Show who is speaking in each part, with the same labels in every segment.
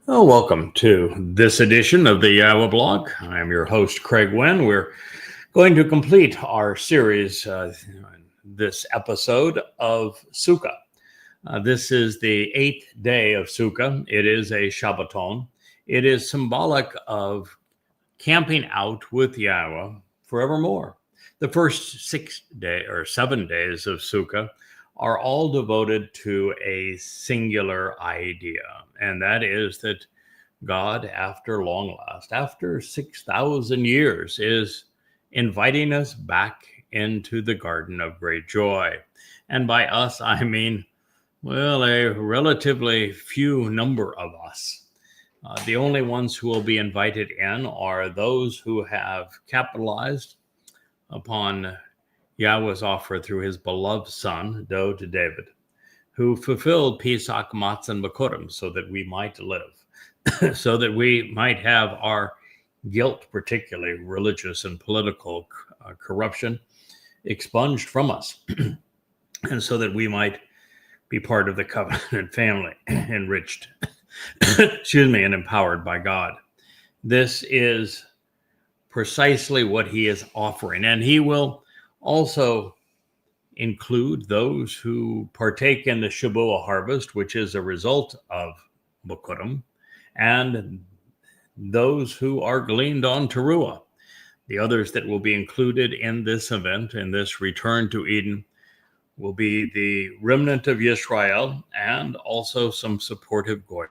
Speaker 1: Oh, welcome to this edition of the Yahowah Blog. I'm your host, Craig Winn. We're going to complete our series, this episode of Sukah. This is the 8th day of Sukah. It is a Shabbaton. It is symbolic of camping out with Yahowah forevermore. The first 7 days of Sukah are all devoted to a singular idea, and that is that God, after long last, after 6,000 years, is inviting us back into the garden of great joy. And by us, I mean, a relatively few number of us. The only ones who will be invited in are those who have capitalized upon Yahweh's offer through his beloved son, Dowd to David, who fulfilled Pesach, Matsah, and Miqrah so that we might live, so that we might have our guilt, particularly religious and political corruption, expunged from us, and so that we might be part of the covenant family, enriched, and empowered by God. This is precisely what he is offering, and he will also include those who partake in the Shabuwah harvest, which is a result of Miqrah, and those who are gleaned on Torah. The others that will be included in this event, in this return to Eden, will be the remnant of Yisrael and also some supportive Goyim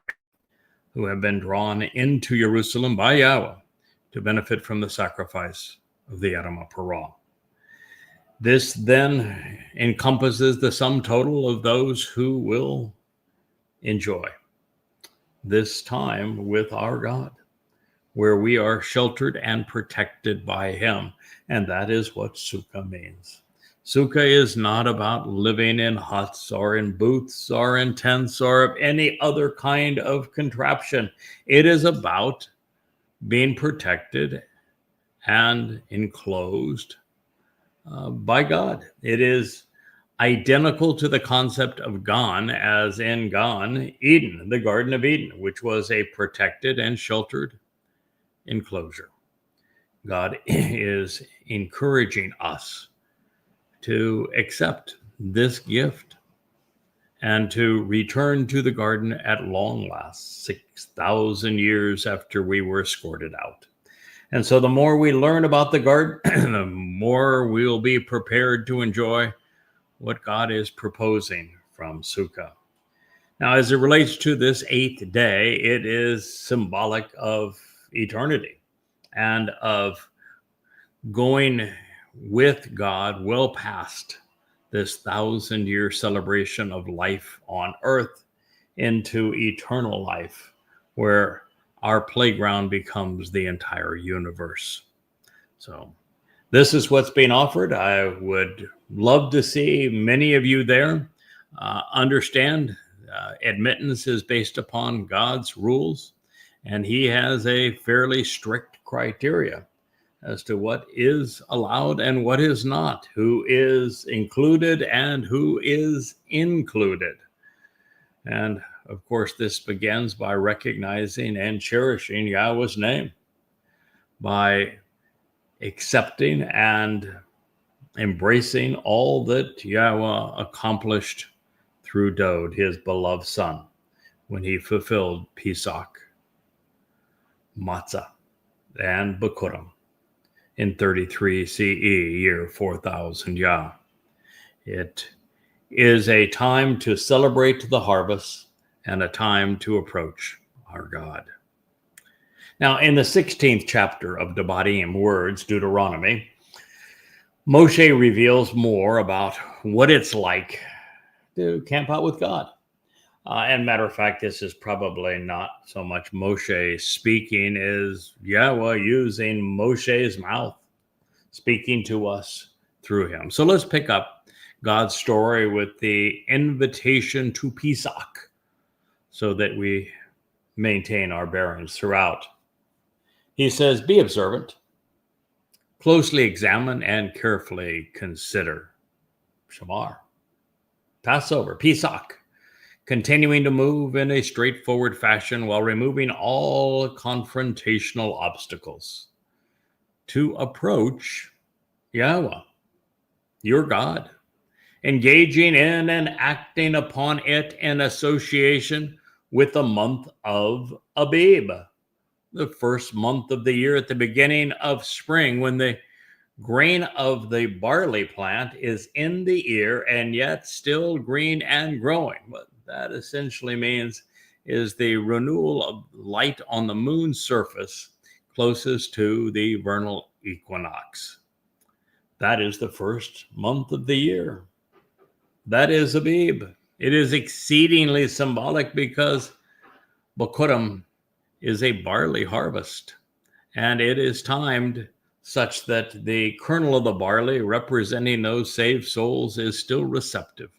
Speaker 1: who have been drawn into Jerusalem by Yahweh to benefit from the sacrifice of the Adam Parah. This then encompasses the sum total of those who will enjoy this time with our God, where we are sheltered and protected by him. And that is what Sukah means. Sukah is not about living in huts or in booths or in tents or any other kind of contraption. It is about being protected and enclosed by God. It is identical to the concept of Gan, as in Gan, Eden, the Garden of Eden, which was a protected and sheltered enclosure. God is encouraging us to accept this gift and to return to the garden at long last, 6,000 years after we were escorted out. And so the more we learn about the garden, the more we'll be prepared to enjoy what God is proposing from Sukah. Now, as it relates to this 8th day, it is symbolic of eternity and of going with God well past this 1,000-year celebration of life on earth into eternal life, where our playground becomes the entire universe. So this is what's being offered. I would love to see many of you there. Understand admittance is based upon God's rules, and he has a fairly strict criteria as to what is allowed and what is not, who is included and who is included. And of course, this begins by recognizing and cherishing Yahweh's name, by accepting and embracing all that Yahweh accomplished through Dowd, his beloved son, when he fulfilled Pesach, Matsah, and Miqrah in 33 CE, year 4000 Yah. It is a time to celebrate the harvest and a time to approach our God. Now, in the 16th chapter of Devarim, words, Deuteronomy, Moshe reveals more about what it's like to camp out with God. And matter of fact, this is probably not so much Moshe speaking as Yahweh using Moshe's mouth, speaking to us through him. So let's pick up God's story with the invitation to Pesach, so that we maintain our bearings throughout. He says, be observant, closely examine, and carefully consider. Shamar, Passover, Pesach, continuing to move in a straightforward fashion while removing all confrontational obstacles to approach Yahowah, your God, engaging in and acting upon it in association with the month of Abib, the first month of the year at the beginning of spring, when the grain of the barley plant is in the ear and yet still green and growing. What that essentially means is the renewal of light on the moon's surface closest to the vernal equinox. That is the first month of the year. That is Abib. It is exceedingly symbolic because Bokurim is a barley harvest, and it is timed such that the kernel of the barley, representing those saved souls, is still receptive,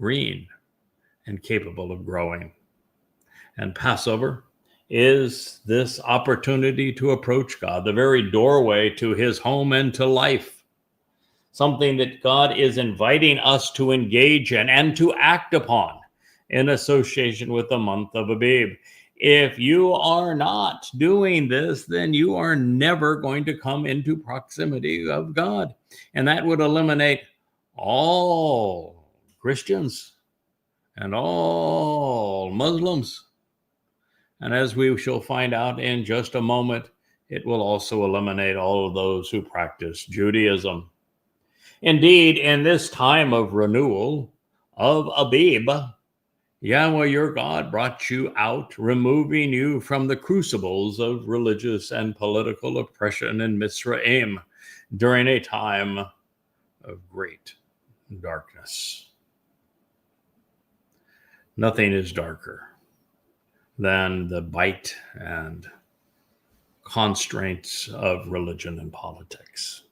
Speaker 1: green, and capable of growing. And Passover is this opportunity to approach God, the very doorway to his home and to life. Something that God is inviting us to engage in and to act upon in association with the month of Abib. If you are not doing this, then you are never going to come into proximity of God. And that would eliminate all Christians and all Muslims. And as we shall find out in just a moment, it will also eliminate all of those who practice Judaism. Indeed, in this time of renewal of Abib, Yahowah your God brought you out, removing you from the crucibles of religious and political oppression in Mitzrayim during a time of great darkness. Nothing is darker than the bite and constraints of religion and politics.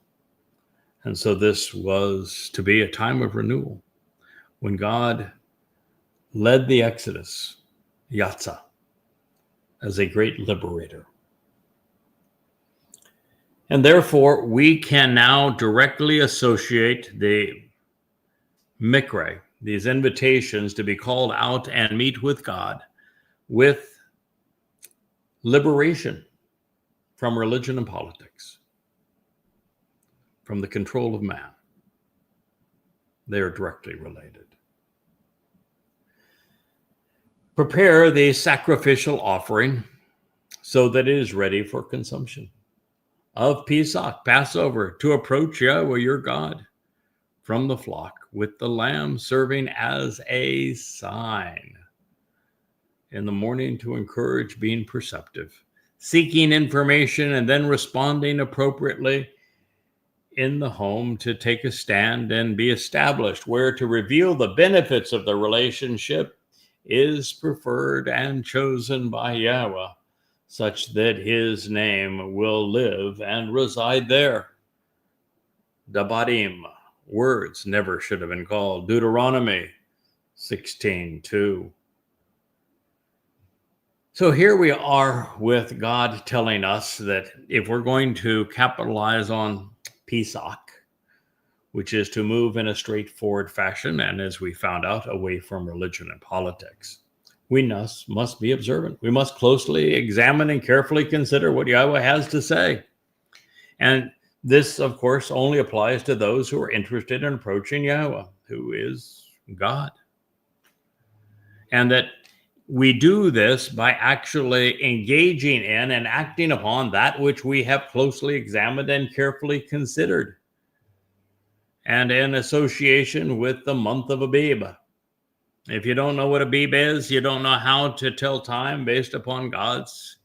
Speaker 1: And so this was to be a time of renewal when God led the Exodus, Matsah, as a great liberator. And therefore, we can now directly associate the Miqrah, these invitations to be called out and meet with God, with liberation from religion and politics, from the control of man. They are directly related. Prepare the sacrificial offering so that it is ready for consumption. Of Pesach, Passover, to approach Yahowah your God from the flock, with the lamb serving as a sign. In the morning to encourage being perceptive, seeking information and then responding appropriately. In the home to take a stand and be established, where to reveal the benefits of the relationship is preferred and chosen by Yahowah, such that his name will live and reside there. Dabarim, words never should have been called. Deuteronomy 16:2. So here we are with God telling us that if we're going to capitalize on Pesach, which is to move in a straightforward fashion, and as we found out, away from religion and politics, we must be observant. We must closely examine and carefully consider what Yahowah has to say. And this, of course, only applies to those who are interested in approaching Yahowah, who is God. And that we do this by actually engaging in and acting upon that which we have closely examined and carefully considered, and in association with the month of Abib. If you don't know what Abib is, you don't know how to tell time based upon God's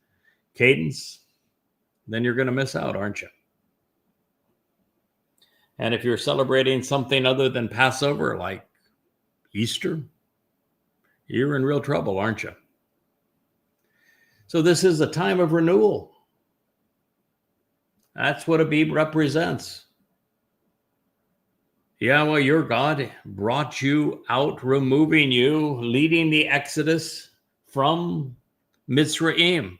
Speaker 1: cadence, then you're going to miss out, aren't you? And if you're celebrating something other than Passover, like Easter, you're in real trouble, aren't you? So this is a time of renewal. That's what Abib represents. Yahowah, your God, brought you out, removing you, leading the Exodus from Mitzrayim,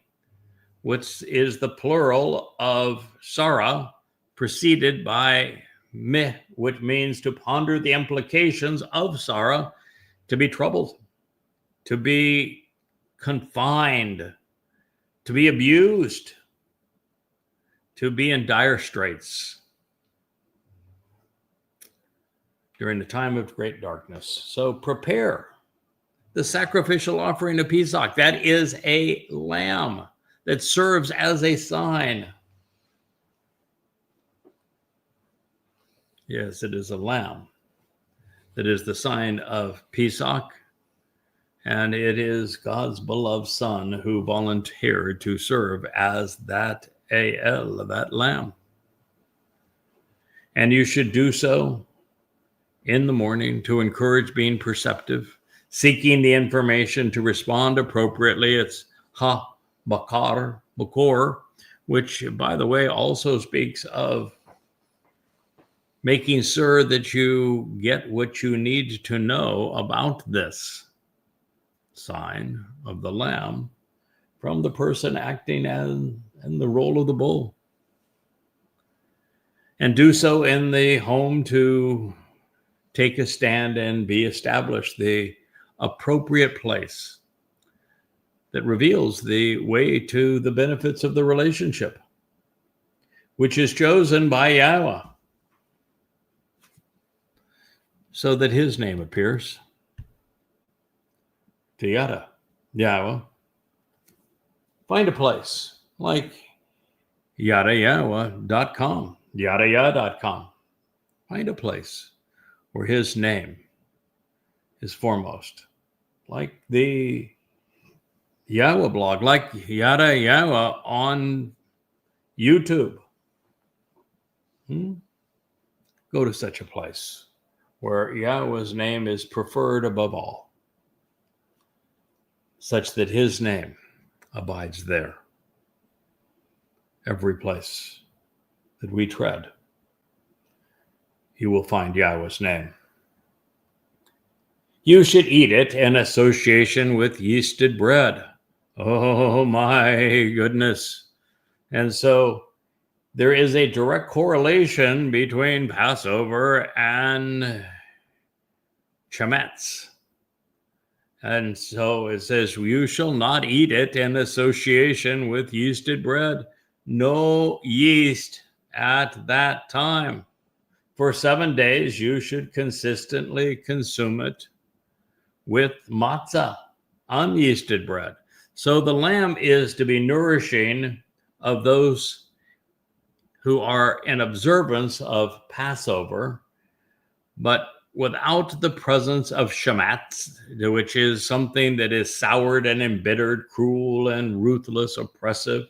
Speaker 1: which is the plural of Sarah, preceded by Meh, which means to ponder the implications of Sarah, to be troubled, to be confined, to be abused, to be in dire straits during the time of great darkness. So prepare the sacrificial offering of Pesach. That is a lamb that serves as a sign. Yes, it is a lamb that is the sign of Pesach, and it is God's beloved Son who volunteered to serve as that that lamb. And you should do so in the morning to encourage being perceptive, seeking the information to respond appropriately. It's makor, which, by the way, also speaks of making sure that you get what you need to know about this sign of the lamb from the person acting in the role of the bull. And do so in the home to take a stand and be established, the appropriate place that reveals the way to the benefits of the relationship, which is chosen by Yahowah, so that his name appears. To Yahowah. Find a place like Yahowah.com, Yahowah.com. Find a place where his name is foremost, like the Yahowah blog, like Yahowah on YouTube. Go to such a place where Yahowah's name is preferred above all, such that his name abides there. Every place that we tread, you will find Yahowah's name. You should eat it in association with yeasted bread. Oh my goodness. And so there is a direct correlation between Passover and Chamets. And so it says, you shall not eat it in association with yeasted bread. No yeast at that time. For 7 days, you should consistently consume it with matzah, unyeasted bread. So the lamb is to be nourishing of those who are in observance of Passover, but without the presence of Chamets, which is something that is soured and embittered, cruel and ruthless, oppressive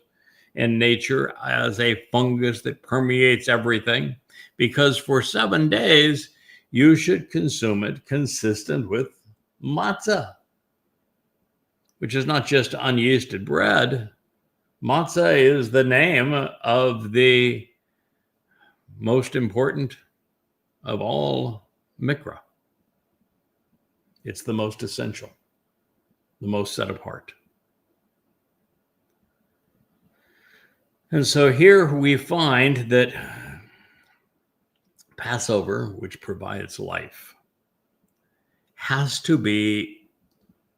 Speaker 1: in nature, as a fungus that permeates everything. Because for 7 days, you should consume it consistent with matzah, which is not just unyeasted bread. Matzah is the name of the most important of all Miqrah. It's the most essential, the most set apart. And so here we find that Passover, which provides life, has to be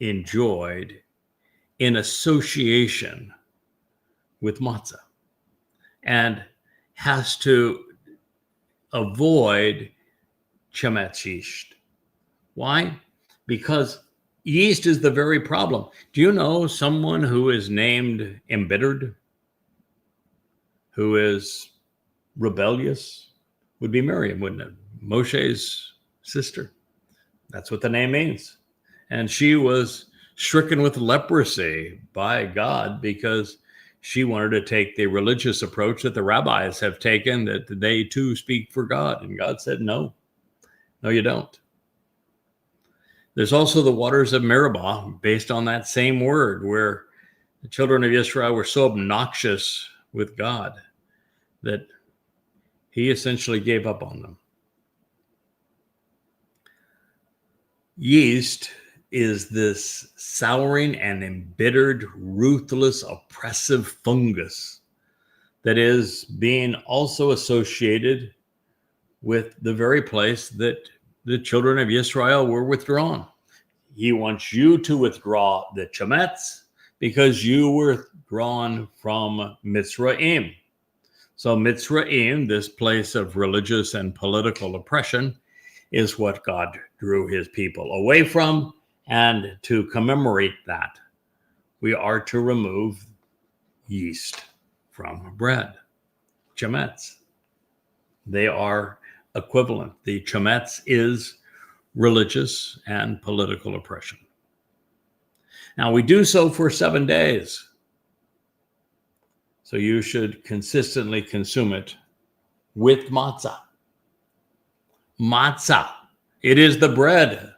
Speaker 1: enjoyed in association with matzah and has to avoid Chamets yeast. Why? Because yeast is the very problem. Do you know someone who is named embittered, who is rebellious? Would be Miriam, wouldn't it? Moshe's sister. That's what the name means. And she was stricken with leprosy by God because she wanted to take the religious approach that the rabbis have taken, that they too speak for God. And God said, no, you don't. There's also the waters of Meribah, based on that same word, where the children of Yisrael were so obnoxious with God that he essentially gave up on them. Yeast is this souring and embittered, ruthless, oppressive fungus that is being also associated with the very place that the children of Yisrael were withdrawn. he wants you to withdraw the Chamets because you were drawn from Mitzrayim. So Mitzrayim, this place of religious and political oppression, is what God drew his people away from. And to commemorate that, we are to remove yeast from bread. Chamets. They are equivalent. The Chamets is religious and political oppression. Now, we do so for 7 days. So you should consistently consume it with matzah. Matzah. It is the bread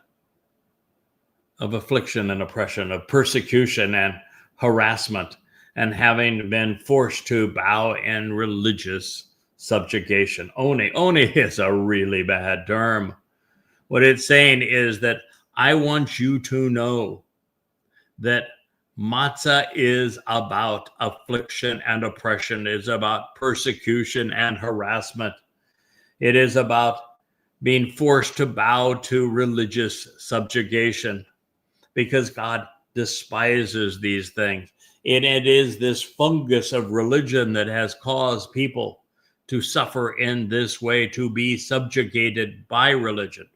Speaker 1: of affliction and oppression, of persecution and harassment, and having been forced to bow in religious subjugation. Oni is a really bad term. What it's saying is that I want you to know that matzah is about affliction and oppression. It is about persecution and harassment. It is about being forced to bow to religious subjugation because God despises these things. And it is this fungus of religion that has caused people to suffer in this way, to be subjugated by religion,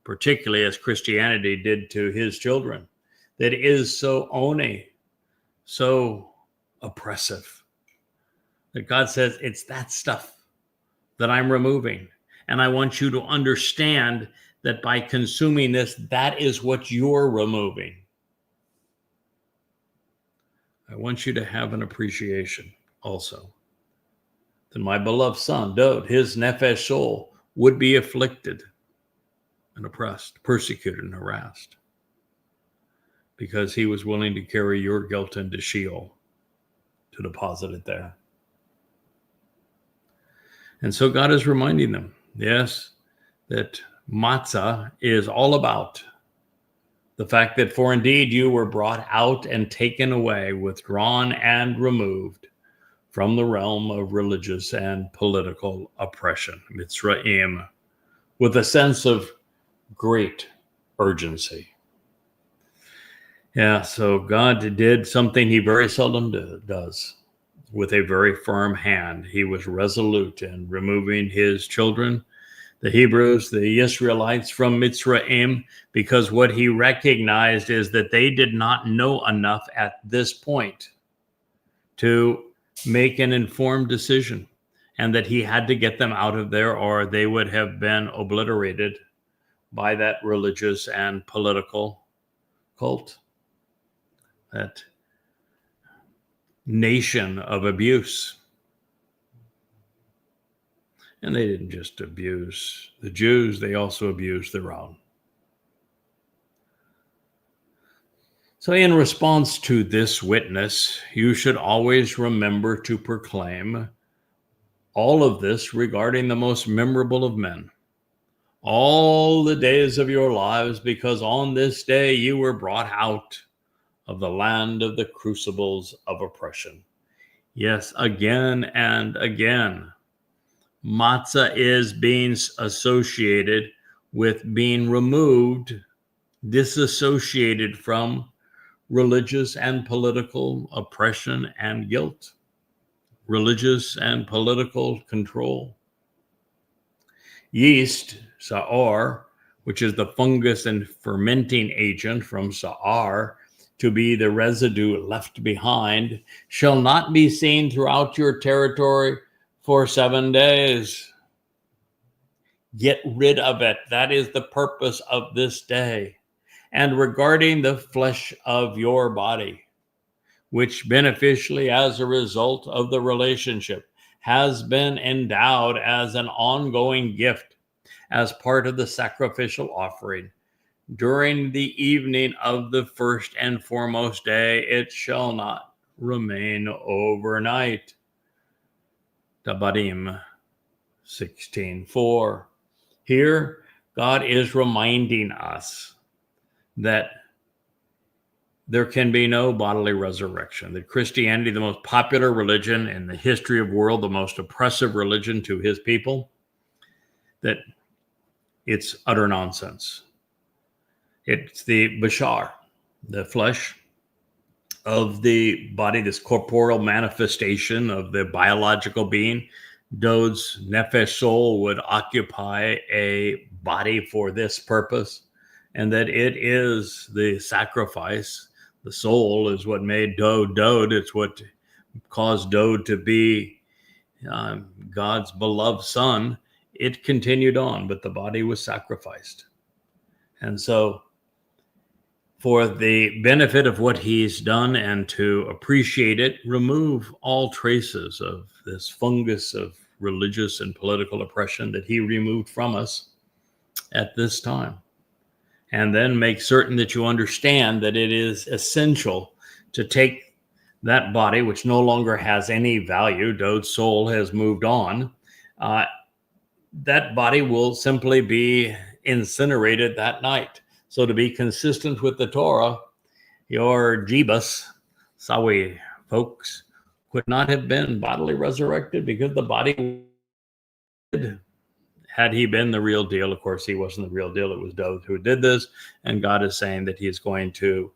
Speaker 1: particularly as Christianity did to his children, that is so so oppressive, that God says, it's that stuff that I'm removing. And I want you to understand that by consuming this, that is what you're removing. I want you to have an appreciation also that my beloved son, Dowd, his Nephesh soul, would be afflicted and oppressed, persecuted and harassed because he was willing to carry your guilt into Sheol to deposit it there. And so God is reminding them, yes, that matzah is all about the fact that for indeed you were brought out and taken away, withdrawn and removed from the realm of religious and political oppression, Mitzrayim, with a sense of great urgency. Yeah, so God did something he very seldom does. With a very firm hand, he was resolute in removing his children, the Hebrews, the Israelites, from Mitzrayim, because what he recognized is that they did not know enough at this point to make an informed decision, and that he had to get them out of there or they would have been obliterated by that religious and political cult, that nation of abuse. And they didn't just abuse the Jews, they also abused their own. So in response to this witness, you should always remember to proclaim all of this regarding the most memorable of men, all the days of your lives, because on this day you were brought out of the land of the crucibles of oppression. Yes, again and again, matzah is being associated with being removed, disassociated from religious and political oppression and guilt, religious and political control. Yeast, sa'ar, which is the fungus and fermenting agent from sa'ar, to be the residue left behind, shall not be seen throughout your territory for 7 days. Get rid of it. That is the purpose of this day. And regarding the flesh of your body, which beneficially as a result of the relationship has been endowed as an ongoing gift as part of the sacrificial offering, during the evening of the first and foremost day, it shall not remain overnight. Devarim 16:4. Here, God is reminding us that there can be no bodily resurrection, that Christianity, the most popular religion in the history of the world, the most oppressive religion to his people, that it's utter nonsense. It's the bashar, the flesh of the body, this corporeal manifestation of the biological being. Dowd's Nephesh soul would occupy a body for this purpose, and that it is the sacrifice. The soul is what made Dowd. It's what caused Dowd to be God's beloved son. It continued on, but the body was sacrificed. And so, for the benefit of what he's done and to appreciate it, remove all traces of this fungus of religious and political oppression that he removed from us at this time. And then make certain that you understand that it is essential to take that body, which no longer has any value. Dowd's soul has moved on. That body will simply be incinerated that night. So to be consistent with the Torah, your Jebus, Sawi folks, could not have been bodily resurrected because the body, had he been the real deal, of course, he wasn't the real deal. It was Dowd who did this. And God is saying that he is going to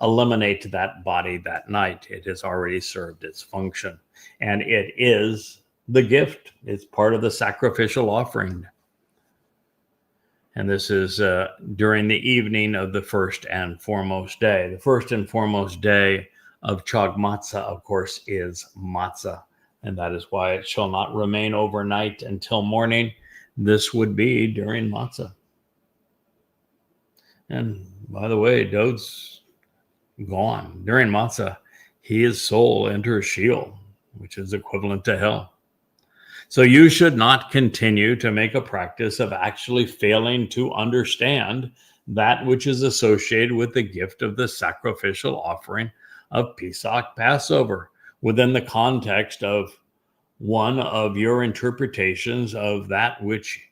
Speaker 1: eliminate that body that night. It has already served its function. And it is the gift. It's part of the sacrificial offering. And this is during the evening of the first and foremost day. The first and foremost day of Chag Matsah, of course, is Matsah. And that is why it shall not remain overnight until morning. This would be during Matsah. And by the way, Dowd's gone. During Matsah, his soul enters Sheol, which is equivalent to hell. So you should not continue to make a practice of actually failing to understand that which is associated with the gift of the sacrificial offering of Pesach, Passover, within the context of one of your interpretations of that which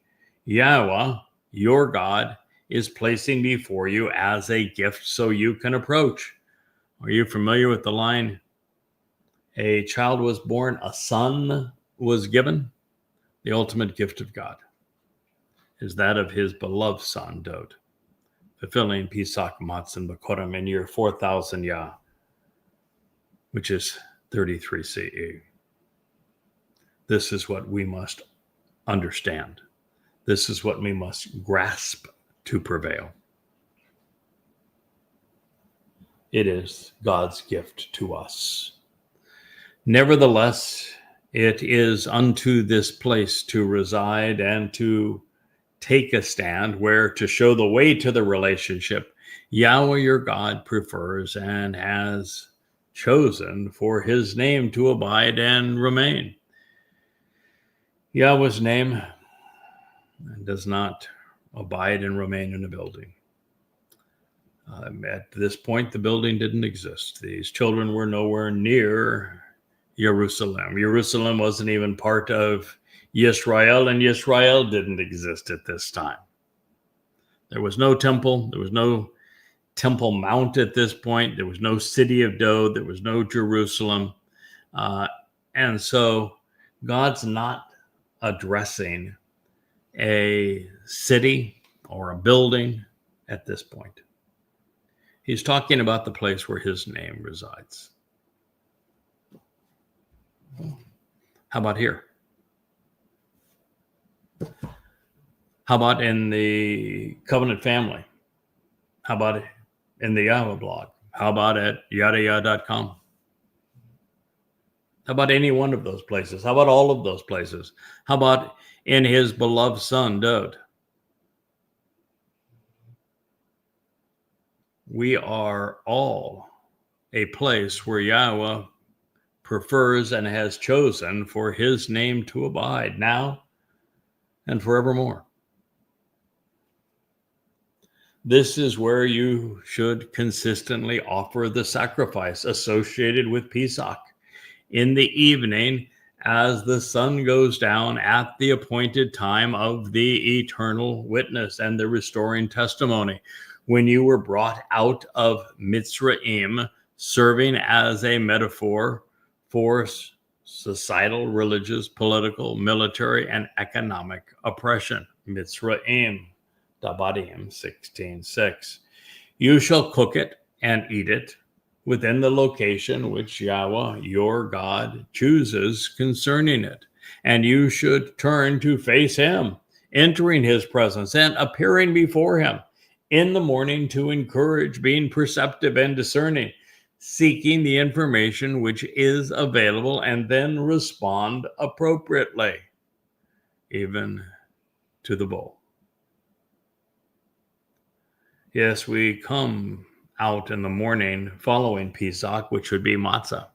Speaker 1: Yahowah, your God, is placing before you as a gift so you can approach. Are you familiar with the line, a child was born, a son was given? The ultimate gift of God is that of his beloved son, Dowd, fulfilling Pesach, Matzah, and Miqrah in year 4000 Yah, which is 33 CE. This is what we must understand. This is what we must grasp to prevail. It is God's gift to us. Nevertheless, it is unto this place to reside and to take a stand, where to show the way to the relationship Yahowah your God prefers and has chosen for his name to abide and remain. Yahowah's name does not abide and remain in a building. At this point, the building didn't exist. These children were nowhere near Jerusalem. Jerusalem wasn't even part of Yisrael, and Yisrael didn't exist at this time. There was no temple. There was no Temple Mount at this point. There was no city of Dowd. There was no Jerusalem. And so God's not addressing a city or a building at this point. He's talking about the place where his name resides. How about here? How about in the covenant family? How about in the Yahowah blog? How about at yadayah.com? How about any one of those places? How about all of those places? How about in his beloved son, Dowd? We are all a place where Yahowah prefers and has chosen for his name to abide now and forevermore. This is where you should consistently offer the sacrifice associated with Pesach. In the evening, as the sun goes down at the appointed time of the eternal witness and the restoring testimony, when you were brought out of Mitzrayim, serving as a metaphor for societal, religious, political, military, and economic oppression. Mitzrayim, Dabadim 16:6. You shall cook it and eat it within the location which Yahweh your God chooses concerning it. And you should turn to face him, entering his presence and appearing before him in the morning to encourage, being perceptive and discerning, seeking the information which is available, and then respond appropriately, even to the bowl. Yes, we come out in the morning following Pesach, which would be Matsah.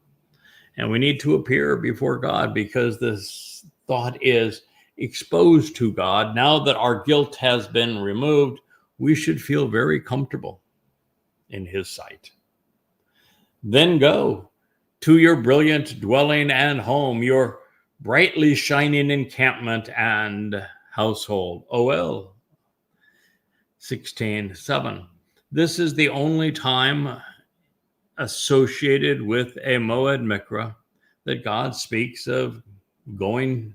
Speaker 1: And we need to appear before God because this thought is exposed to God. Now that our guilt has been removed, we should feel very comfortable in his sight. Then go to your brilliant dwelling and home, your brightly shining encampment and household. OL 16:7. This is the only time associated with a Moed Miqrah that God speaks of going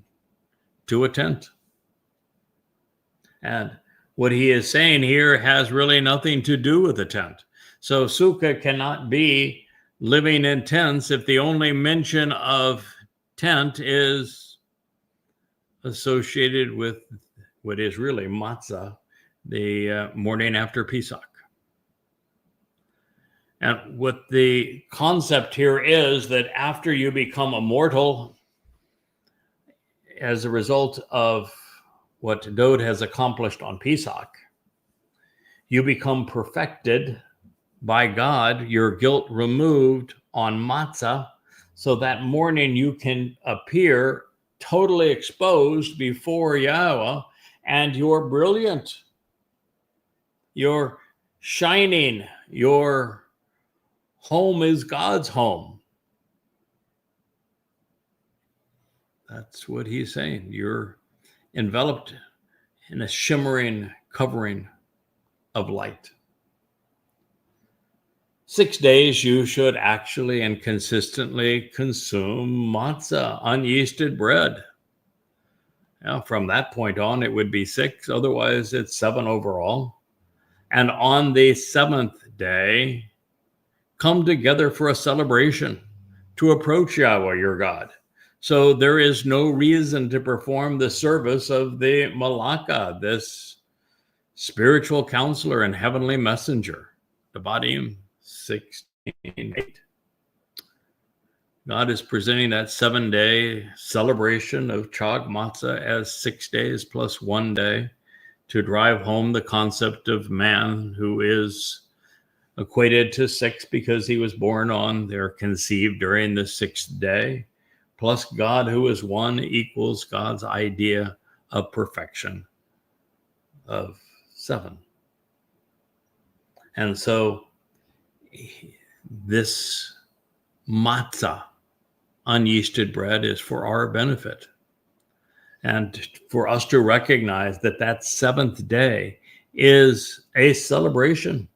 Speaker 1: to a tent. And what he is saying here has really nothing to do with the tent. So Sukah cannot be living in tents if the only mention of tent is associated with what is really Matsah, the morning after Pesach. And what the concept here is that after you become immortal, as a result of what Dowd has accomplished on Pesach, you become perfected by God, your guilt removed on Matzah, so that morning you can appear totally exposed before Yahweh, and you're brilliant, you're shining, your home is God's home. That's what he's saying. You're enveloped in a shimmering covering of light. 6 days you should actually and consistently consume matzah, unyeasted bread. Now, from that point on, it would be 6. Otherwise, it's 7 overall. And on the 7th day, come together for a celebration to approach Yahweh, your God. So there is no reason to perform the service of the Malaka, this spiritual counselor and heavenly messenger. Devarim 16:8. God is presenting that 7-day celebration of Chag Matzah as 6 days plus 1 day to drive home the concept of man who is equated to 6 because he was born on, they're conceived during the 6th day, plus God who is 1 equals God's idea of perfection of 7. And so this matzah, unyeasted bread, is for our benefit. And for us to recognize that that 7th day is a celebration.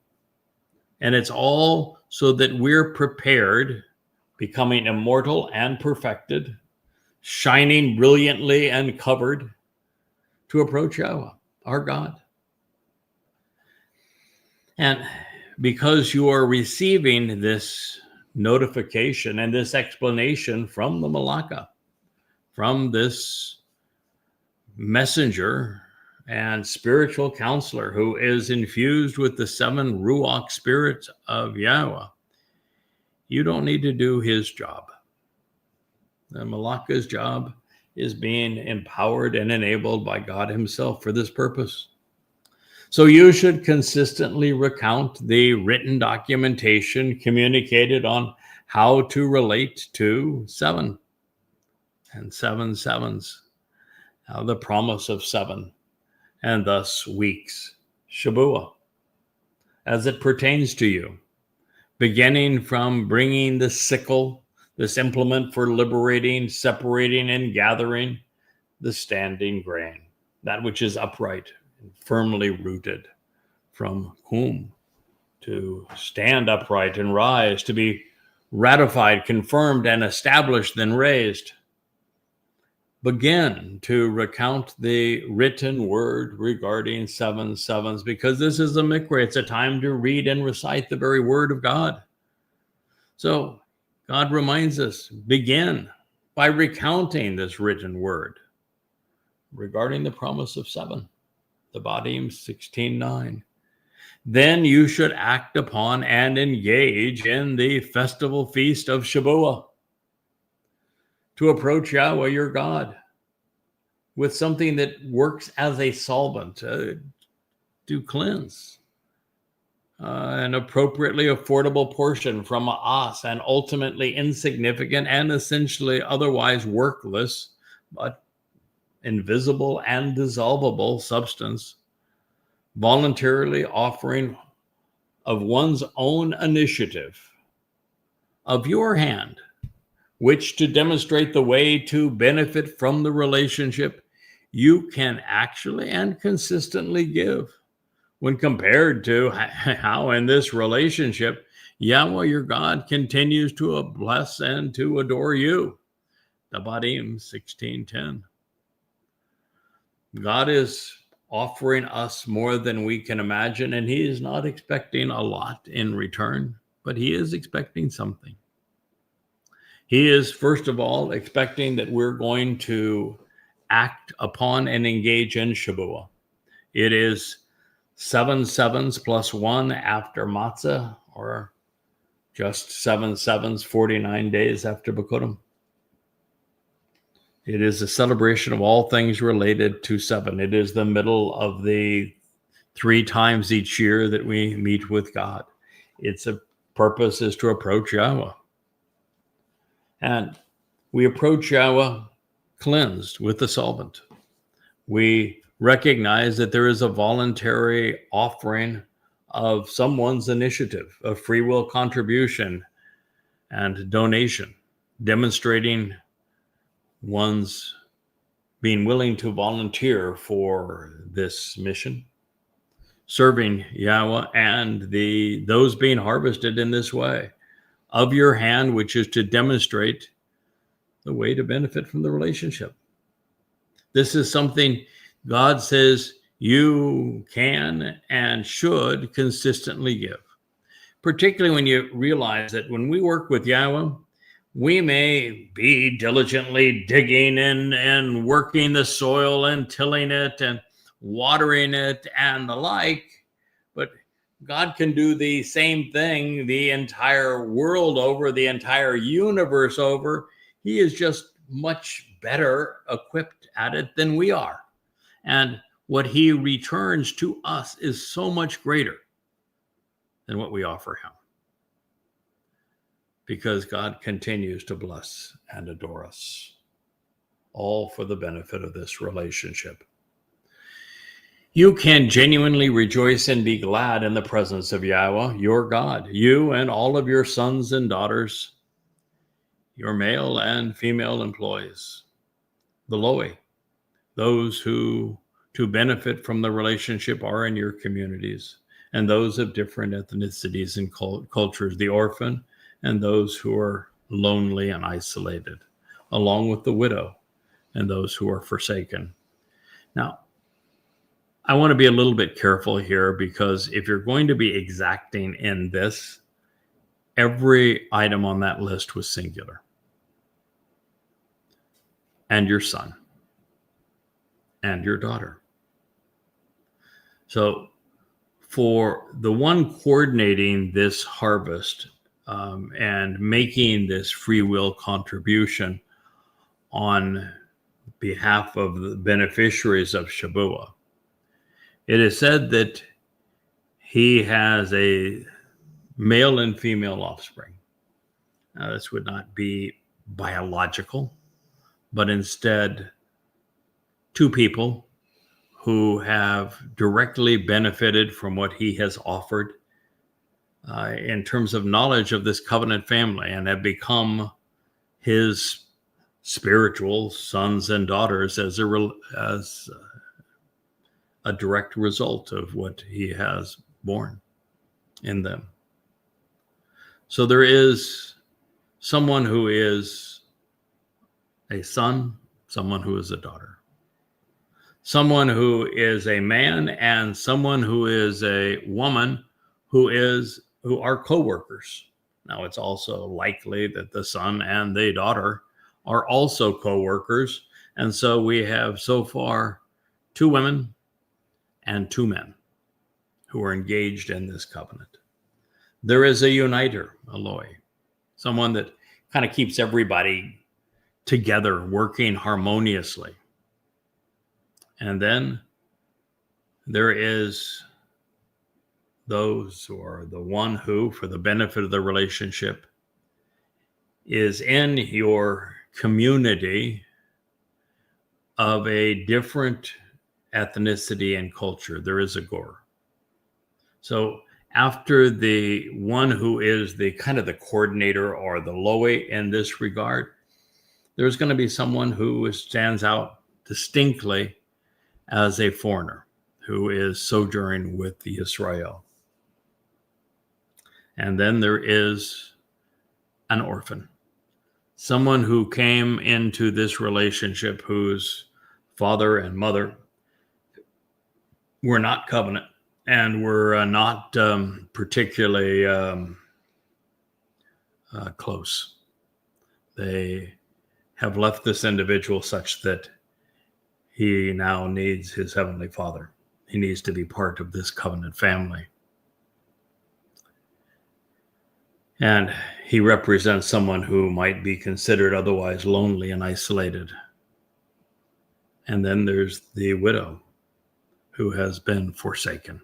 Speaker 1: And it's all so that we're prepared, becoming immortal and perfected, shining brilliantly and covered to approach Yahweh, our God. And because you are receiving this notification and this explanation from the Malaka, from this messenger and spiritual counselor who is infused with the 7 Ruach spirits of Yahweh, you don't need to do his job. The Malaka's job is being empowered and enabled by God himself for this purpose. So you should consistently recount the written documentation communicated on how to relate to 7 and 7 sevens, the promise of 7, and thus weeks, Shabuwah, as it pertains to you, beginning from bringing the sickle, this implement for liberating, separating, and gathering the standing grain, that which is upright, firmly rooted, from whom to stand upright and rise, to be ratified, confirmed, and established, then raised. begin to recount the written word regarding 7 sevens, because this is the Miqrah. It's a time to read and recite the very word of God. So God reminds us, begin by recounting this written word regarding the promise of 7, the Bodily 16:9. Then you should act upon and engage in the festival feast of Shabuwah, to approach Yahweh your God with something that works as a solvent to cleanse an appropriately affordable portion from a os, an ultimately insignificant and essentially otherwise workless but invisible and dissolvable substance, voluntarily offering of one's own initiative, of your hand, which to demonstrate the way to benefit from the relationship you can actually and consistently give, when compared to how in this relationship Yahweh your God continues to bless and to adore you. The Bodily 16:10. God is offering us more than we can imagine, and he is not expecting a lot in return, but he is expecting something. He is, first of all, expecting that we're going to act upon and engage in Shabuwah. It is 7 sevens plus 1 after Matsah, or just 7 sevens, 49 days after Bikurim. It is a celebration of all things related to 7. It is the middle of the 3 times each year that we meet with God. Its purpose is to approach Yahweh. And we approach Yahweh cleansed with the solvent. We recognize that there is a voluntary offering of someone's initiative, of free will contribution and donation, demonstrating one's being willing to volunteer for this mission, serving Yahweh and those being harvested in this way, of your hand, which is to demonstrate the way to benefit from the relationship. This is something God says you can and should consistently give, particularly when you realize that when we work with Yahweh, we may be diligently digging and working the soil and tilling it and watering it and the like, but God can do the same thing the entire world over, the entire universe over. He is just much better equipped at it than we are. And what he returns to us is so much greater than what we offer him, because God continues to bless and adore us, all for the benefit of this relationship. You can genuinely rejoice and be glad in the presence of Yahweh, your God, you and all of your sons and daughters, your male and female employees, the Loi, those who to benefit from the relationship are in your communities, and those of different ethnicities and cultures, the orphan, and those who are lonely and isolated, along with the widow and those who are forsaken. Now, I want to be a little bit careful here, because if you're going to be exacting in this, every item on that list was singular. And your son and your daughter. So for the one coordinating this harvest and making this free will contribution on behalf of the beneficiaries of Shabuwah, it is said that he has a male and female offspring. Now, this would not be biological, but instead 2 people who have directly benefited from what he has offered in terms of knowledge of this covenant family, and have become his spiritual sons and daughters as a direct result of what he has born in them. So there is someone who is a son someone who is a daughter, someone who is a man, and someone who is a woman who are co-workers. Now, it's also likely that the son and the daughter are also co-workers. And so we have so far 2 women and 2 men who are engaged in this covenant. There is a uniter, Eloi, someone that kind of keeps everybody together, working harmoniously. And then there is those, or the one who, for the benefit of the relationship, is in your community of a different ethnicity and culture. There is a Gor. So after the one who is the kind of the coordinator or the Loe in this regard, there's going to be someone who stands out distinctly as a foreigner who is sojourning with the Yisrael. And then there is an orphan, someone who came into this relationship whose father and mother were not covenant and were not particularly close. They have left this individual such that he now needs his heavenly Father. He needs to be part of this covenant family. And he represents someone who might be considered otherwise lonely and isolated. And then there's the widow who has been forsaken.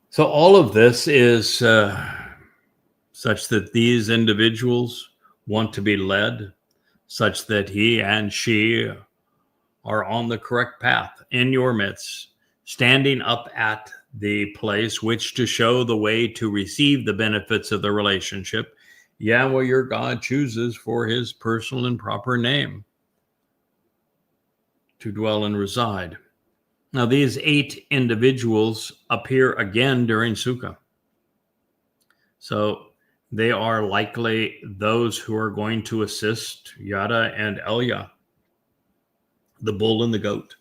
Speaker 1: So all of this is such that these individuals want to be led, such that he and she are on the correct path in your midst, standing up at the place which to show the way to receive the benefits of the relationship Yahweh your God chooses for his personal and proper name to dwell and reside. Now, these 8 individuals appear again during Sukah. So they are likely those who are going to assist Yada and Elia, the bull and the goat.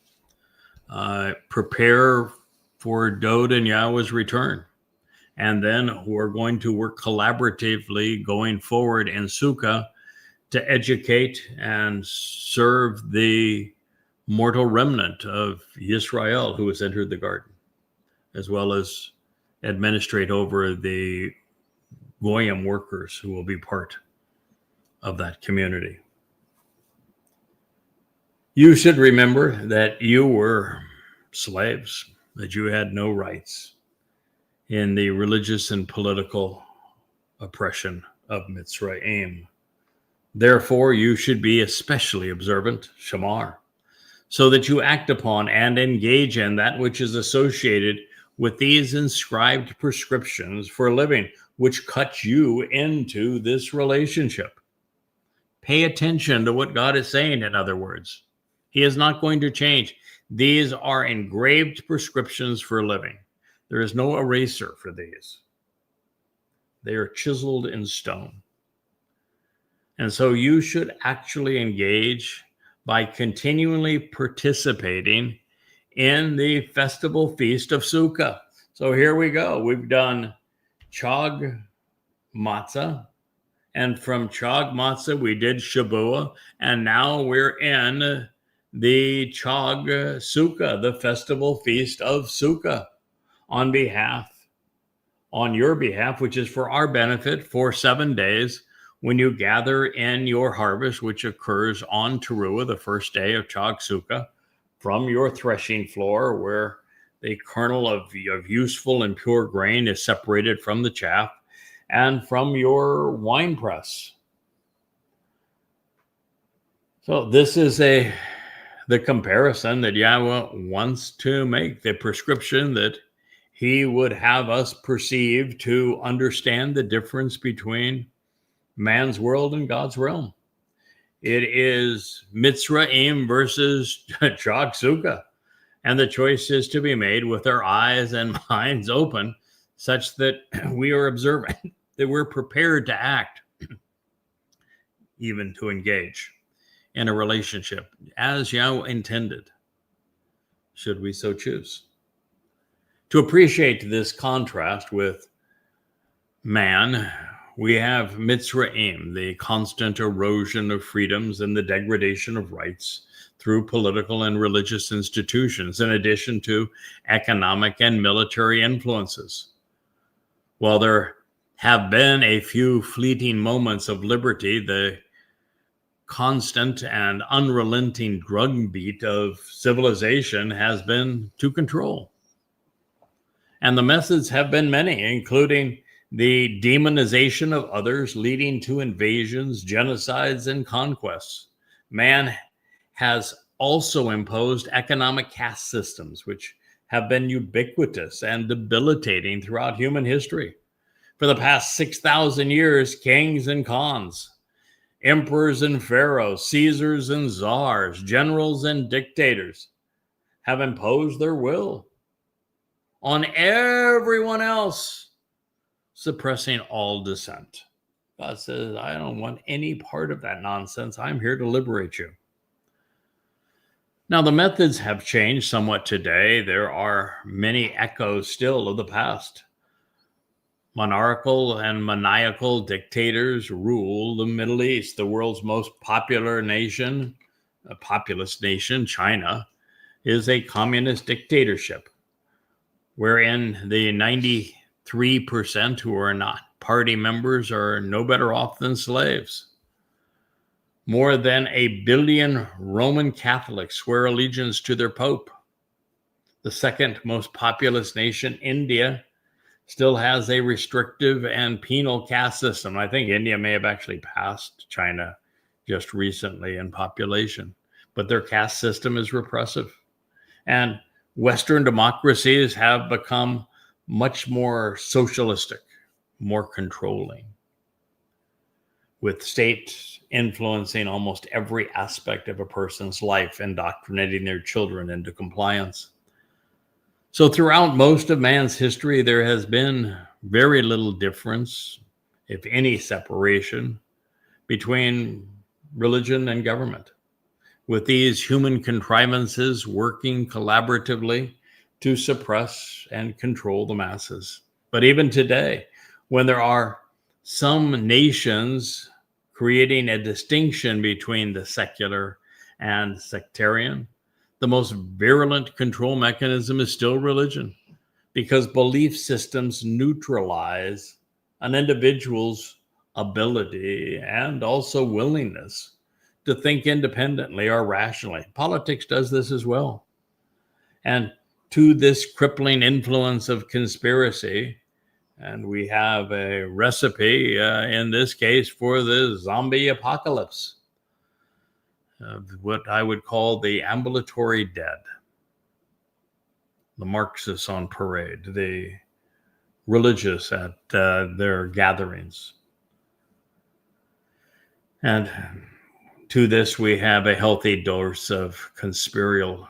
Speaker 1: Prepare for Dowd and Yahweh's return, and then who are going to work collaboratively going forward in Sukah to educate and serve the mortal remnant of Yisrael who has entered the garden, as well as administrate over the Goyim workers who will be part of that community. You should remember that you were slaves, that you had no rights in the religious and political oppression of Mitzrayim. Therefore, you should be especially observant, Shamar, so that you act upon and engage in that which is associated with these inscribed prescriptions for living, which cut you into this relationship. Pay attention to what God is saying, in other words. He is not going to change. These are engraved prescriptions for living. There is no eraser for these. They are chiseled in stone. And so you should actually engage by continually participating in the festival feast of Sukah. So here we go. We've done Chag Matsah, and from Chag Matsah we did Shabuwah, and now we're in the Chag Sukah, the festival feast of Sukah, on your behalf, which is for our benefit, for 7 days, when you gather in your harvest, which occurs on Teruah, the first day of Chag Sukah, from your threshing floor, where the kernel of useful and pure grain is separated from the chaff, and from your wine press. So this is the comparison that Yahweh wants to make, the prescription that he would have us perceive to understand the difference between man's world and God's realm. It is Mitzrayim versus Chag Sukah. And the choice is to be made with our eyes and minds open, such that we are observant, that we're prepared to act. even to engage in a relationship as Yahweh intended, should we so choose. To appreciate this contrast with man, we have Mitzrayim, the constant erosion of freedoms and the degradation of rights through political and religious institutions, in addition to economic and military influences. While there have been a few fleeting moments of liberty, the constant and unrelenting drumbeat of civilization has been to control. And the methods have been many, including the demonization of others, leading to invasions, genocides, and conquests. Man has also imposed economic caste systems, which have been ubiquitous and debilitating throughout human history. For the past 6,000 years, kings and khans, emperors and pharaohs, Caesars and czars, generals and dictators have imposed their will on everyone else, suppressing all dissent. God says, I don't want any part of that nonsense. I'm here to liberate you. Now, the methods have changed somewhat today. There are many echoes still of the past. Monarchical and maniacal dictators rule the Middle East. The world's most populous nation, China, is a communist dictatorship, wherein the 93% who are not party members are no better off than slaves. More than 1 billion Roman Catholics swear allegiance to their Pope. The second most populous nation, India, still has a restrictive and penal caste system. I think India may have actually passed China just recently in population, but their caste system is repressive. And Western democracies have become much more socialistic, more controlling, with state influencing almost every aspect of a person's life, indoctrinating their children into compliance. So throughout most of man's history, there has been very little difference, if any separation, between religion and government, with these human contrivances working collaboratively to suppress and control the masses. But even today, when there are some nations creating a distinction between the secular and sectarian, the most virulent control mechanism is still religion, because belief systems neutralize an individual's ability and also willingness to think independently or rationally. Politics does this as well. And to this crippling influence of conspiracy, and we have a recipe in this case for the zombie apocalypse, what I would call the ambulatory dead, the Marxists on parade, the religious at their gatherings. And to this, we have a healthy dose of conspiracy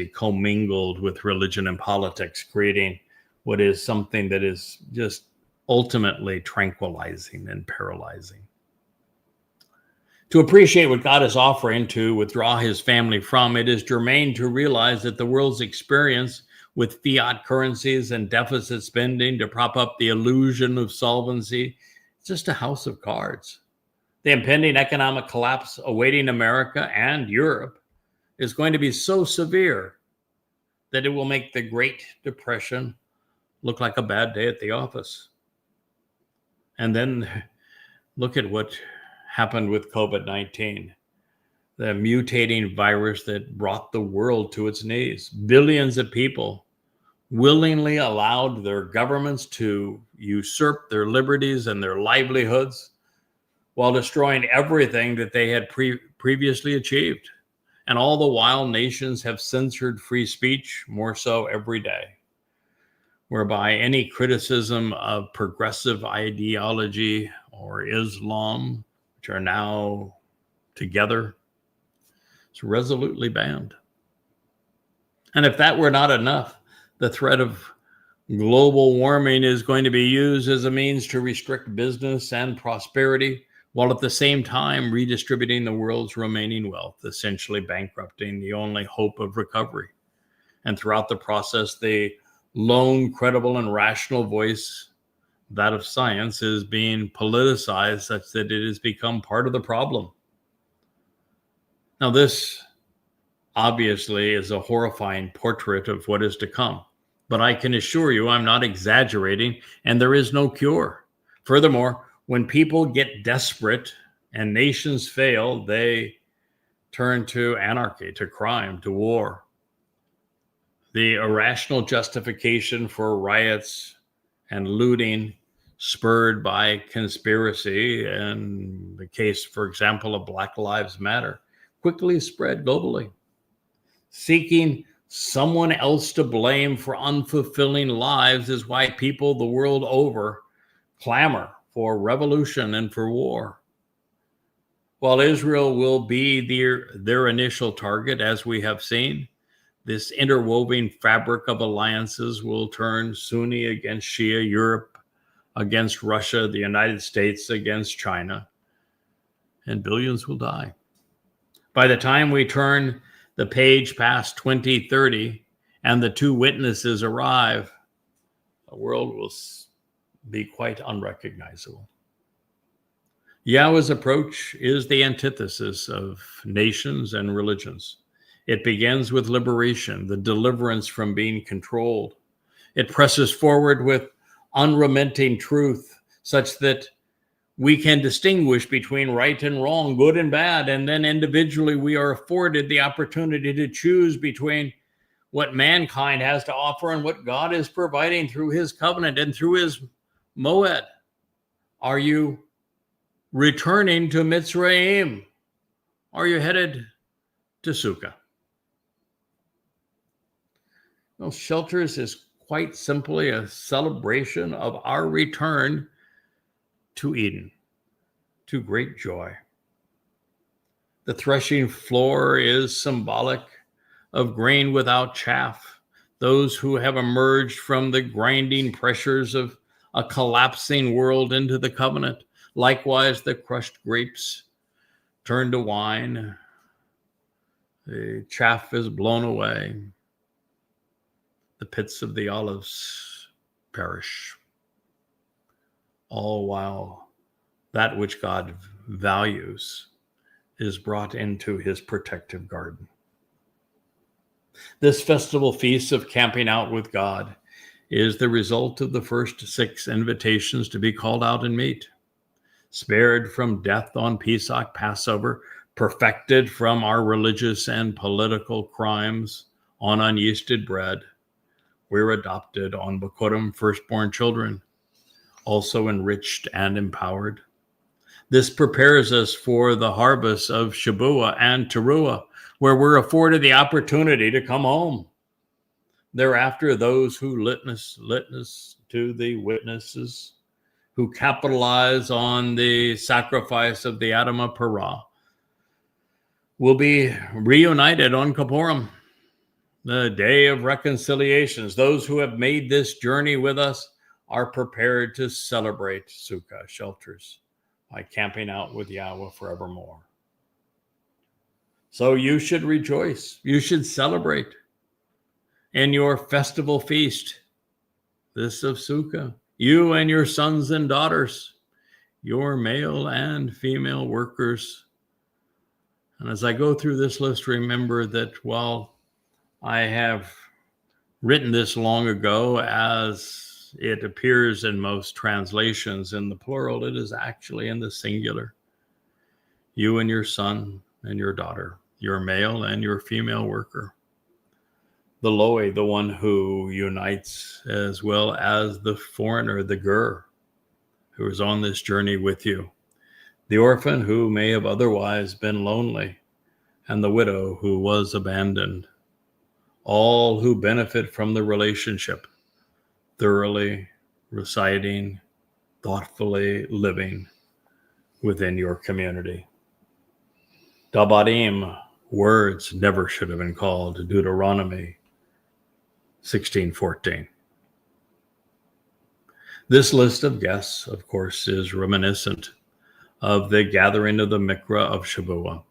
Speaker 1: commingled with religion and politics, creating what is something that is just ultimately tranquilizing and paralyzing. To appreciate what God is offering to withdraw his family from, it is germane to realize that the world's experience with fiat currencies and deficit spending to prop up the illusion of solvency is just a house of cards. The impending economic collapse awaiting America and Europe is going to be so severe that it will make the Great Depression look like a bad day at the office. And then look at what happened with COVID-19, the mutating virus that brought the world to its knees. Billions of people willingly allowed their governments to usurp their liberties and their livelihoods while destroying everything that they had previously achieved. And all the while, nations have censored free speech more so every day, whereby any criticism of progressive ideology or Islam, which are now together, is resolutely banned. And if that were not enough, the threat of global warming is going to be used as a means to restrict business and prosperity while at the same time redistributing the world's remaining wealth, essentially bankrupting the only hope of recovery. And throughout the process, the lone, credible, and rational voice, that of science, is being politicized such that it has become part of the problem. Now, this obviously is a horrifying portrait of what is to come, but I can assure you I'm not exaggerating, and there is no cure. Furthermore, when people get desperate and nations fail, they turn to anarchy, to crime, to war. The irrational justification for riots and looting spurred by conspiracy, and the case, for example, of Black Lives Matter, quickly spread globally. Seeking someone else to blame for unfulfilling lives is why people the world over clamor for revolution and for war. While Israel will be their initial target, as we have seen, this interwoven fabric of alliances will turn Sunni against Shia, Europe against Russia, the United States against China, and billions will die. By the time we turn the page past 2030 and the two witnesses arrive, the world will be quite unrecognizable. Yahweh's approach is the antithesis of nations and religions. It begins with liberation, the deliverance from being controlled. It presses forward with unrelenting truth, such that we can distinguish between right and wrong, good and bad, and then individually we are afforded the opportunity to choose between what mankind has to offer and what God is providing through his covenant and through his moed. Are you returning to Mitzrayim? Are you headed to Sukah? Well, shelters is quite simply a celebration of our return to Eden, to great joy. The threshing floor is symbolic of grain without chaff, those who have emerged from the grinding pressures of a collapsing world into the covenant. Likewise, the crushed grapes turn to wine, the chaff is blown away, the pits of the olives perish, all while that which God values is brought into his protective garden. This festival feast of camping out with God is the result of the first 6 invitations to be called out and meet. Spared from death on Pesach, Passover, perfected from our religious and political crimes on Unyeasted Bread, we're adopted on Bokurim, firstborn children, also enriched and empowered. This prepares us for the harvest of Shabuwah and Teruah, where we're afforded the opportunity to come home. Thereafter, those who litness to the witnesses, who capitalize on the sacrifice of the Adam of Parah, will be reunited on Kippurim, the day of reconciliations. Those who have made this journey with us are prepared to celebrate Sukah, shelters, by camping out with Yahweh forevermore. So you should rejoice. You should celebrate in your festival feast, this of Sukah. You and your sons and daughters, your male and female workers. And as I go through this list, remember that while I have written this long ago, as it appears in most translations in the plural, it is actually in the singular. You and your son and your daughter, your male and your female worker. The Loe, the one who unites, as well as the foreigner, the ger, who is on this journey with you. The orphan who may have otherwise been lonely, and the widow who was abandoned. All who benefit from the relationship, thoroughly reciting, thoughtfully living within your community. Dabarim, words never should have been called, Deuteronomy 16:14. This list of guests, of course, is reminiscent of the gathering of the Miqrah of Shabuwah.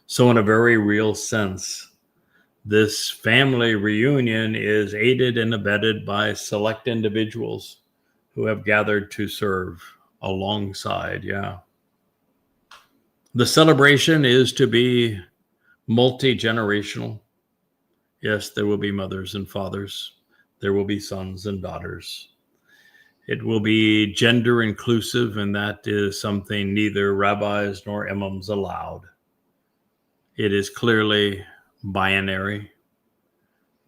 Speaker 1: So in a very real sense, this family reunion is aided and abetted by select individuals who have gathered to serve alongside. The celebration is to be multi-generational. Yes, there will be mothers and fathers. There will be sons and daughters. It will be gender inclusive, and that is something neither rabbis nor imams allowed. It is clearly binary.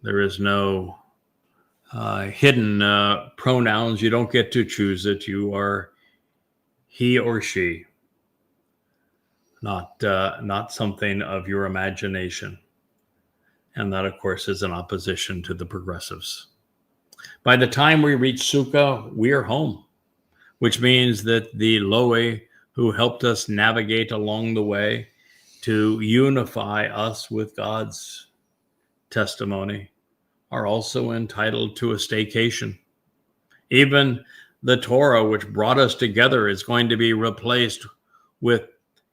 Speaker 1: There is no hidden pronouns. You don't get to choose it. You are he or she, not something of your imagination. And that, of course, is in opposition to the progressives. By the time we reach Sukah, we are home, which means that the Loe who helped us navigate along the way to unify us with God's testimony are also entitled to a staycation. Even the Torah, which brought us together, is going to be replaced with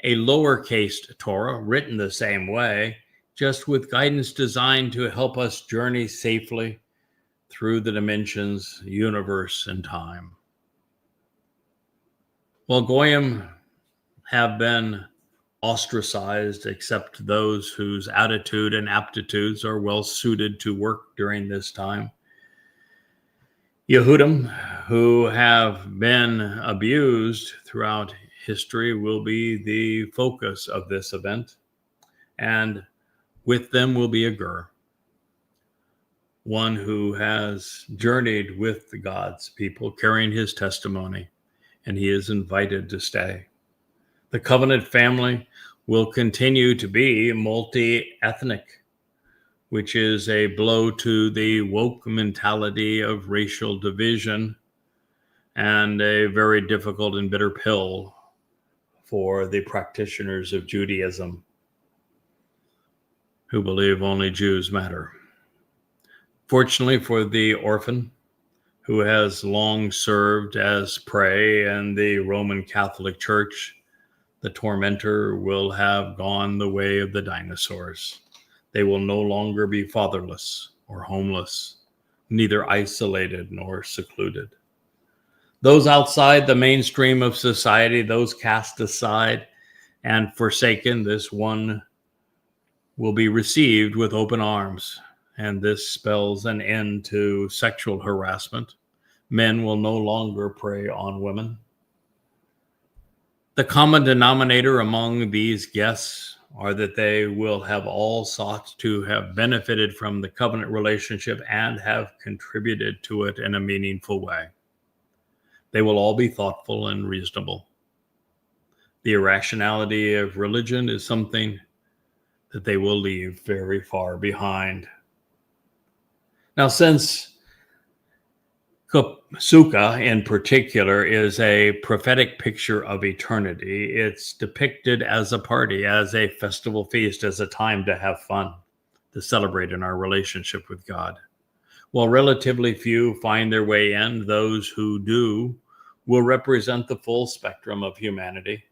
Speaker 1: a lowercase Torah, written the same way, just with guidance designed to help us journey safely through the dimensions, universe, and time. Well, Goyim have been ostracized, except those whose attitude and aptitudes are well suited to work during this time. Yehudim, who have been abused throughout history, will be the focus of this event, and with them will be a ger, one who has journeyed with God's people, carrying his testimony, and he is invited to stay. The covenant family will continue to be multi-ethnic, which is a blow to the woke mentality of racial division and a very difficult and bitter pill for the practitioners of Judaism who believe only Jews matter. Fortunately for the orphan, who has long served as prey in the Roman Catholic Church, the tormentor will have gone the way of the dinosaurs. They will no longer be fatherless or homeless, neither isolated nor secluded. Those outside the mainstream of society, those cast aside and forsaken, this one will be received with open arms. And this spells an end to sexual harassment. Men will no longer prey on women. The common denominator among these guests are that they will have all sought to have benefited from the covenant relationship and have contributed to it in a meaningful way. They will all be thoughtful and reasonable. The irrationality of religion is something that they will leave very far behind. Now, since Sukah in particular is a prophetic picture of eternity, it's depicted as a party, as a festival feast, as a time to have fun, to celebrate in our relationship with God. While relatively few find their way in, those who do will represent the full spectrum of humanity.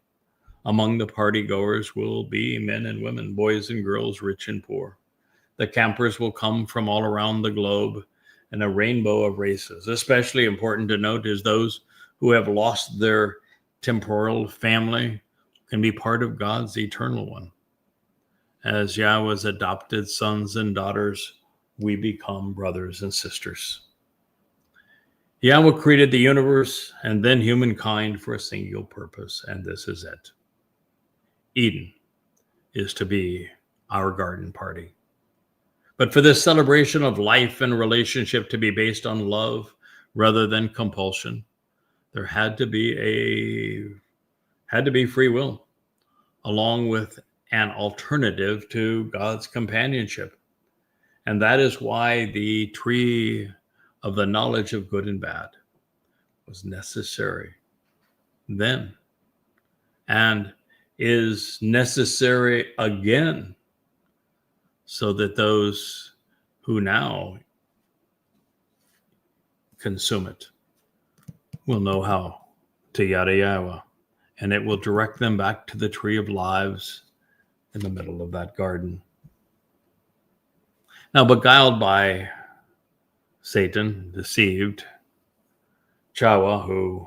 Speaker 1: Among the partygoers will be men and women, boys and girls, rich and poor. The campers will come from all around the globe in a rainbow of races. Especially important to note is those who have lost their temporal family can be part of God's eternal one. As Yahweh's adopted sons and daughters, we become brothers and sisters. Yahweh created the universe and then humankind for a single purpose, and this is it. Eden is to be our garden party. But for this celebration of life and relationship to be based on love rather than compulsion, there had to be free will, along with an alternative to God's companionship. And that is why the tree of the knowledge of good and bad was necessary then and is necessary again, so that those who now consume it will know how to yada Yahweh and it will direct them back to the tree of lives in the middle of that garden. Now, beguiled by Satan, deceived, Yahowah, who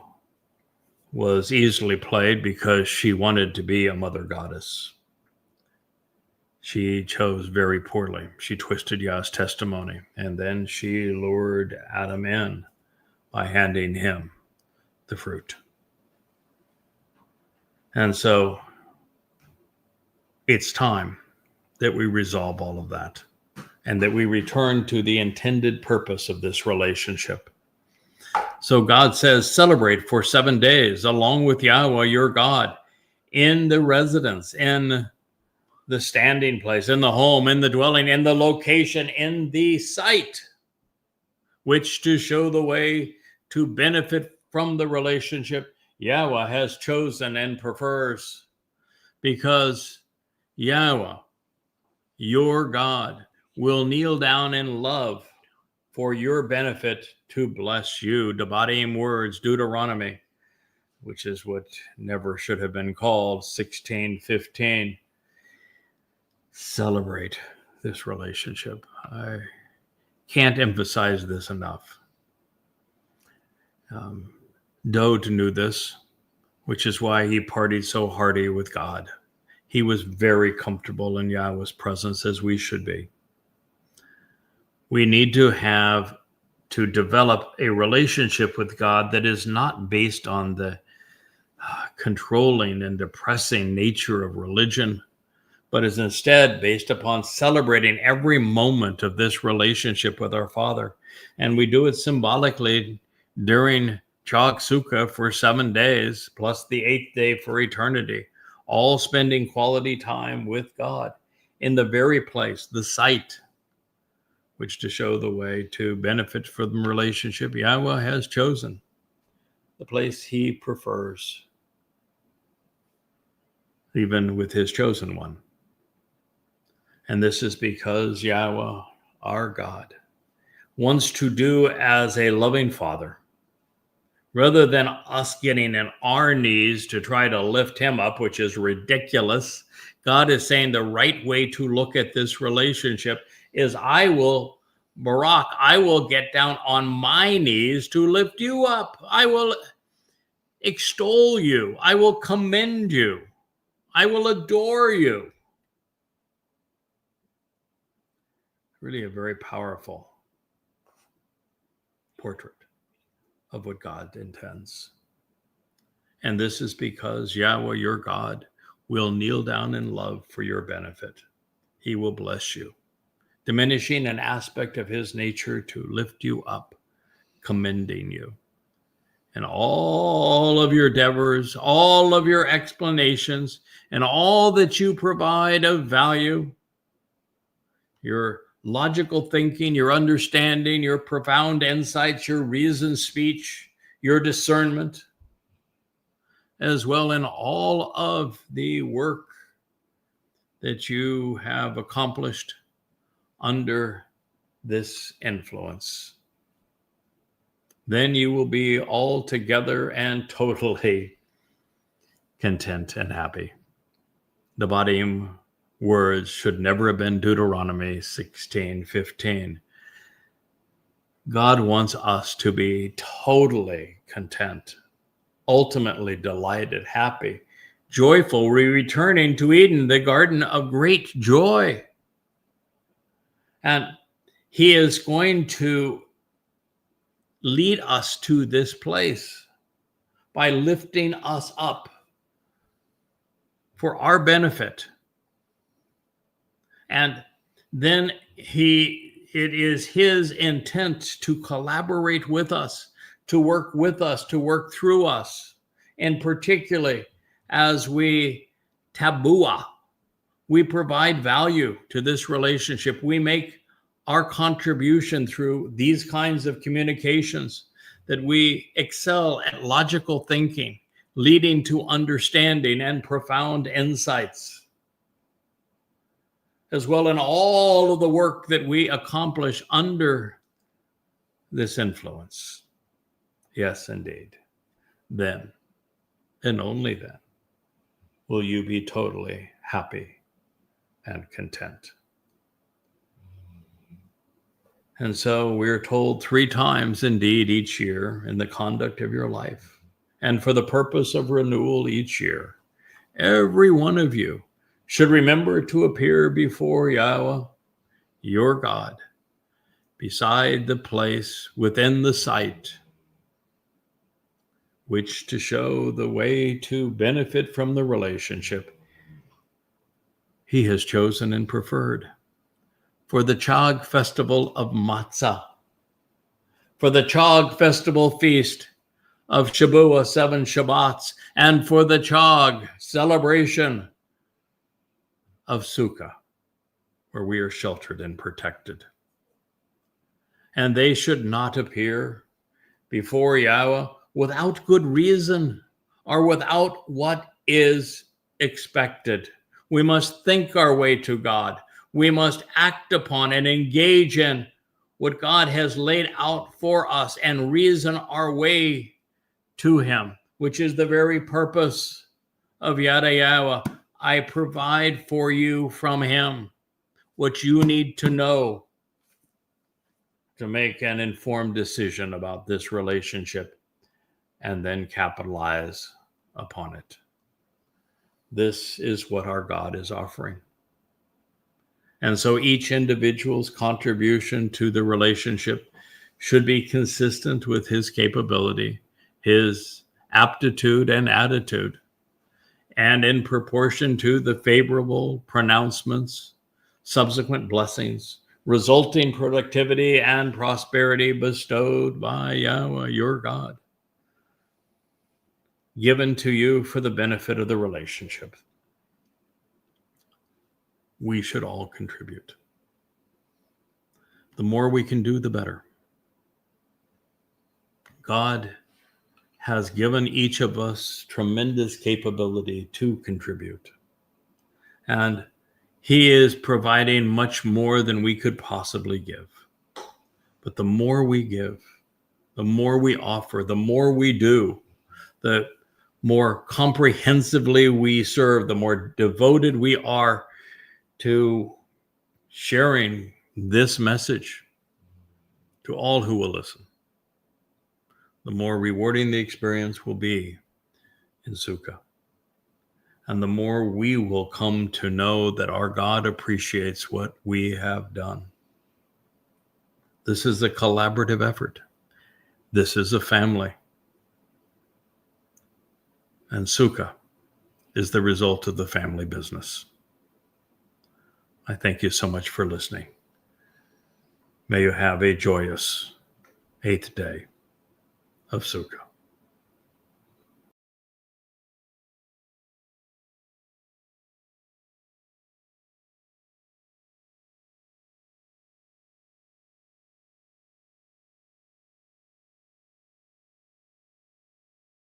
Speaker 1: was easily played because she wanted to be a mother goddess, she chose very poorly. She twisted Yah's testimony, and then she lured Adam in by handing him the fruit. And so it's time that we resolve all of that and that we return to the intended purpose of this relationship. So God says, celebrate for 7 days along with Yahowah, your God, in the residence, in the standing place, in the home, in the dwelling, in the location, in the site, which to show the way to benefit from the relationship Yahowah has chosen and prefers, because Yahowah, your God, will kneel down in love for your benefit to bless you. Devarim words, Deuteronomy, which is what never should have been called, 16:15. Celebrate this relationship. I can't emphasize this enough. Dowd knew this, which is why he partied so hearty with God. He was very comfortable in Yahweh's presence, as we should be. We need to develop a relationship with God that is not based on the controlling and depressing nature of religion, but is instead based upon celebrating every moment of this relationship with our Father. And we do it symbolically during Sukah for 7 days, plus the 8th day for eternity, all spending quality time with God in the very place, the site, which to show the way to benefit from the relationship Yahowah has chosen, the place he prefers, even with his chosen one. And this is because Yahowah, our God, wants to do as a loving father. Rather than us getting on our knees to try to lift him up, which is ridiculous, God is saying the right way to look at this relationship is I will get down on my knees to lift you up. I will extol you. I will commend you. I will adore you. Really a very powerful portrait of what God intends. And this is because Yahowah, your God, will kneel down in love for your benefit. He will bless you, diminishing an aspect of his nature to lift you up, commending you. And all of your endeavors, all of your explanations, and all that you provide of value, your logical thinking, your understanding, your profound insights, your reasoned speech, your discernment, as well in all of the work that you have accomplished under this influence. Then you will be altogether and totally content and happy. The Devarim words should never have been Deuteronomy 16:15. God wants us to be totally content, ultimately delighted, happy, joyful, returning to Eden, the garden of great joy. And he is going to lead us to this place by lifting us up for our benefit. And then it is his intent to collaborate with us, to work with us, to work through us. And particularly as we Shabuwah, we provide value to this relationship. We make our contribution through these kinds of communications, that we excel at logical thinking, leading to understanding and profound insights, as well in all of the work that we accomplish under this influence. Yes, indeed. Then and only then will you be totally happy and content. And so we're told 3 times indeed each year in the conduct of your life, and for the purpose of renewal each year, every one of you should remember to appear before Yahowah, your God, beside the place within the sight, which to show the way to benefit from the relationship he has chosen and preferred, for the Chag festival of Matsah, for the Chag festival feast of Shabuwah 7 Shabbats, and for the Chag celebration of Sukah, where we are sheltered and protected. And they should not appear before Yahowah without good reason or without what is expected. We must think our way to God. We must act upon and engage in what God has laid out for us and reason our way to him, which is the very purpose of Yada Yahowah. I provide for you from him what you need to know to make an informed decision about this relationship and then capitalize upon it. This is what our God is offering. And so each individual's contribution to the relationship should be consistent with his capability, his aptitude and attitude, and in proportion to the favorable pronouncements, subsequent blessings, resulting productivity and prosperity bestowed by Yahowah, your God, given to you for the benefit of the relationship. We should all contribute. The more we can do, the better. God has given each of us tremendous capability to contribute. And he is providing much more than we could possibly give. But the more we give, the more we offer, the more we do, the more comprehensively we serve, the more devoted we are to sharing this message to all who will listen, the more rewarding the experience will be in Sukah. And the more we will come to know that our God appreciates what we have done. This is a collaborative effort. This is a family. And Sukah is the result of the family business. I thank you so much for listening. May you have a joyous 8th day of Sukah.